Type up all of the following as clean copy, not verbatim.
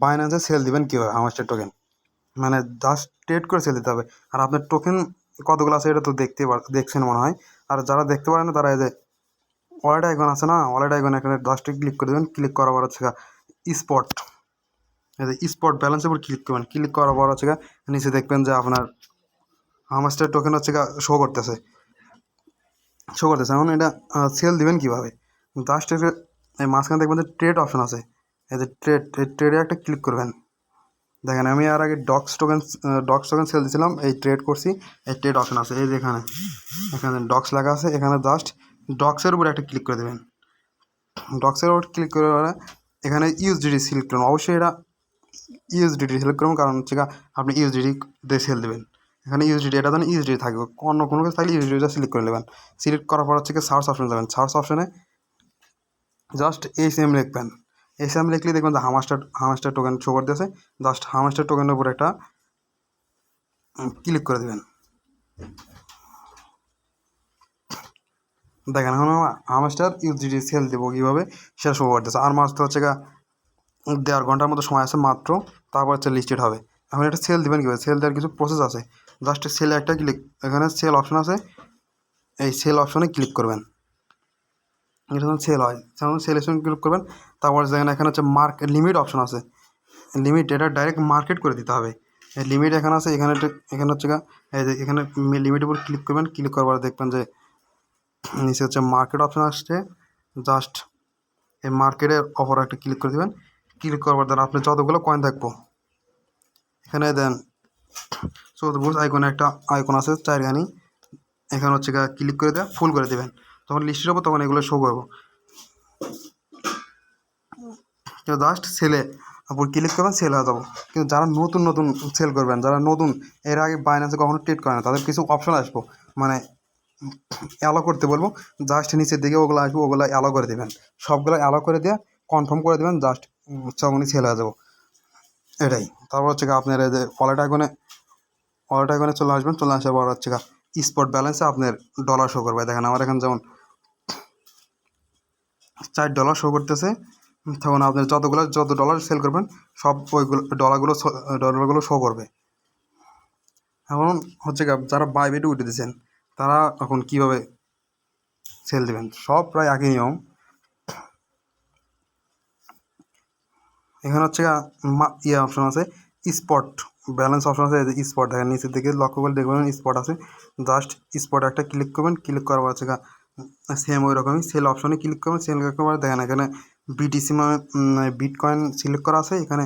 বাইন্যান্সে sell দিবেন কীভাবে hamster token, মানে জাস্ট ট্রেড করে সেল দিতে হবে। আর আপনার টোকেন কতগুলো আছে এটা তো দেখছেন মনে হয়। আর যারা দেখতে পারেন না তারা এই যে ওয়ালেট আইকন আছে না, ওয়ালেট আইকন এখানে জাস্ট ক্লিক করে দেবেন। ক্লিক করার পর হচ্ছে স্পট, এই যে স্পট ব্যালেন্সের উপর ক্লিক করবেন। ক্লিক করার পর হচ্ছে নিচে দেখবেন যে আপনার হামাস্টার টোকেন হচ্ছে শো করতেছে। এখন এটা সেল দিবেন কীভাবে, জাস্ট এই মাঝখানে দেখবেন যে ট্রেড অপশন আছে, এই যে ট্রেডে একটা ক্লিক করবেন। দেখেন আমি আর আগে ডক্স টোকেন সেল দিয়েছিলাম, এই ট্রেড করছি, এই ট্রেড অপশন আছে এই যে এখানে ডক্স লেখা আছে, এখানে জাস্ট ডক্সের উপরে একটা ক্লিক করে দেবেন। ডক্সের উপর ক্লিক করে এখানে ইউএসডিটি সিলেক্ট করুন। অবশ্যই এটা ইউএসডিটি সিলেক্ট করুন, কারণ হচ্ছে আপনি ইউএসডিটি দিয়ে সেল দেবেন। এখানে ইউএসডিটি এটা যেন ইউএসডিটি থাকবে, অন্য কোনো কিছু থাকলে ইউএসডিটা সিলেক্ট করে নেবেন। সিলেক্ট করার পর হচ্ছে সার্চ অপশনে যাবেন। সার্চ অপশনে জাস্ট এইচএম লিখবেন। এইচএম লিখলে দেখবেন যে হামাস্টার টোকেন শো করতেছে। জাস্ট হামাস্টার টোকেনের উপর একটা ক্লিক করে দেবেন। দেখেন এখন হামাস্টার ইউএসডিটি সেল দেবো কীভাবে সেটা শো করতেছে। আর মাত্র হচ্ছে 1.5 ঘন্টার মতো সময় আছে মাত্র, তারপর হচ্ছে লিস্টেড হবে। এখন এটা সেল দেবেন কীভাবে, সেল দেওয়ার কিছু প্রসেস আছে। জাস্ট সেলে একটা ক্লিক, এখানে সেল অপশন আছে, এই সেল অপশনে ক্লিক করবেন। এটা যখন সেল হয় তখন সেল অপশনে ক্লিক করবেন। তারপর দেখেন এখানে হচ্ছে লিমিট অপশন আছে, লিমিট এটা ডাইরেক্ট মার্কেট করে দিতে হবে। এই লিমিট এখানে আছে, এখানে হচ্ছে এই যে এখানে লিমিটের উপর ক্লিক করবেন। ক্লিক করার পর দেখবেন যে নিচে হচ্ছে মার্কেট অপশন আসছে। জাস্ট এই মার্কেটের ওপর একটা ক্লিক করে দেবেন। ক্লিক করার পর দেন আপনি যতগুলো কয়েন থাকবো এখানে দেন চতুর্ভুজ আইকনে একটা আইকন আছে চারখানি, এখানে হচ্ছে ক্লিক করে দেওয়া ফুল করে দেবেন। যখন লিস্টেড হবো তখন এগুলো শো করবো। কিন্তু জাস্ট সেলে উপর ক্লিক করবেন, সেল হয়ে যাবো। কিন্তু যারা নতুন সেল করবেন, যারা নতুন এর আগে বাইন্যান্সে কখনো ট্রেড করে না, তাদের কিছু অপশন আসবো, মানে অ্যালো করতে বলবো। জাস্ট নিচের দিকে ওগুলো আসবো, ওগুলো অ্যালো করে দেবেন। সবগুলো অ্যালো করে দিয়ে কনফার্ম করে দেবেন, জাস্ট তখনই সেল হয়ে যাবো। এটাই। তারপর হচ্ছে আপনার এই যে ওয়ালেট আইকনে চলে আসবেন। চলে আসার পর হচ্ছে স্পট ব্যালেন্সে আপনার ডলার শো করবে। দেখেন আমার এখানে যেমন $4 শো করতেছে। তখন আপনার যত ডলার সেল করবেন সব ওইগুলো ডলারগুলো শো করবে। এখন হচ্ছে যারা বাইবেটে উঠে দিয়েছেন তারা এখন কীভাবে সেল দেবেন, সব প্রায় একই নিয়ম। এখানে হচ্ছে অপশন আছে, স্পট ব্যালেন্স অপশন আছে, স্পট দেখেন নিচের দিকে লক্ষ্য করে দেখবেন স্পট আছে। জাস্ট স্পট একটা ক্লিক করবেন। ক্লিক করার পর হচ্ছে সেম ওই রকমই সেল অপশনে ক্লিক করবেন। সেল করার পর দেখেন এখানে বিটিসি বিটকয়েন সিলেক্ট করা আছে, এখানে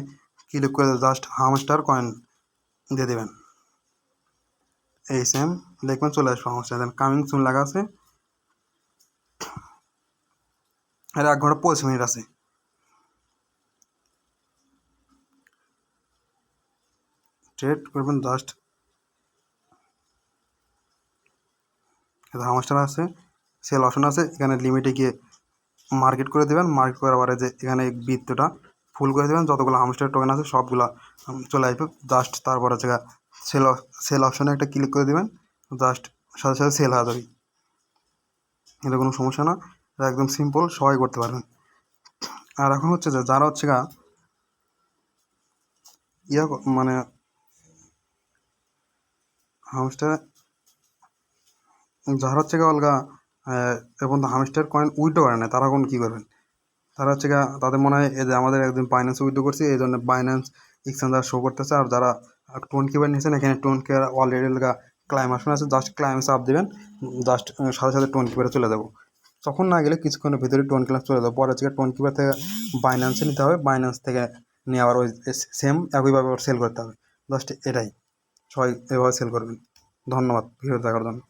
ক্লিক করে জাস্ট হামস্টার কয়েন দিয়ে দেবেন। এই সেম দেখবেন চলে আসবে হামস্টার। দেন কামিং সুন লেখা আছে, আর 1 ঘন্টা 25 মিনিট আছে। ট্রেড করবেন জাস্ট হামস্টার আছে, সেল অপশন আছে, এখানে লিমিটে গিয়ে মার্কেট করে দেবেন। মার্কেট করার পরে যে এখানে বৃত্তটা ফুল করে দেবেন, যতগুলো হামস্টার টোকেন আছে সবগুলো চলে আসবে। জাস্ট তারপর হচ্ছে সেল অপশনে একটা ক্লিক করে দেবেন, জাস্ট সাথে সাথে সেল হয়ে যাবে। এটা কোনো সমস্যা না, এটা একদম সিম্পল, সবাই করতে পারবেন। আর এখন হচ্ছে যারা হচ্ছে মানে হামস্টার যারা হচ্ছে অলগা এখন হামস্টার কয়েন উইথড্র করে না, তারা এখন কী করবেন, তারা হচ্ছে তাদের মনে হয় এই যে আমাদের একদিন বাইন্যান্সে উইথড্র করছি, এই জন্য বাইন্যান্স এক্সচেঞ্জার শো করতেছে। আর যারা টোন কিপার নিয়েছেন এখানে tone keeper already claim option আছে, জাস্ট ক্লাইমে চাপ দেবেন। জাস্ট সাথে সাথে টোন কিপারে চলে যাবো। তখন না গেলে কিছুক্ষণের ভিতরে টোন কিপার চলে যাবো। পরে হচ্ছে টোন কিপার থেকে বাইন্যান্সে নিতে হবে, বাইন্যান্স থেকে নিয়ে আবার ওই সেম একইভাবে সেল করতে হবে। জাস্ট এটাই, সবাই এভাবে সেল করবেন। ধন্যবাদ ভিডিও দেখার জন্য।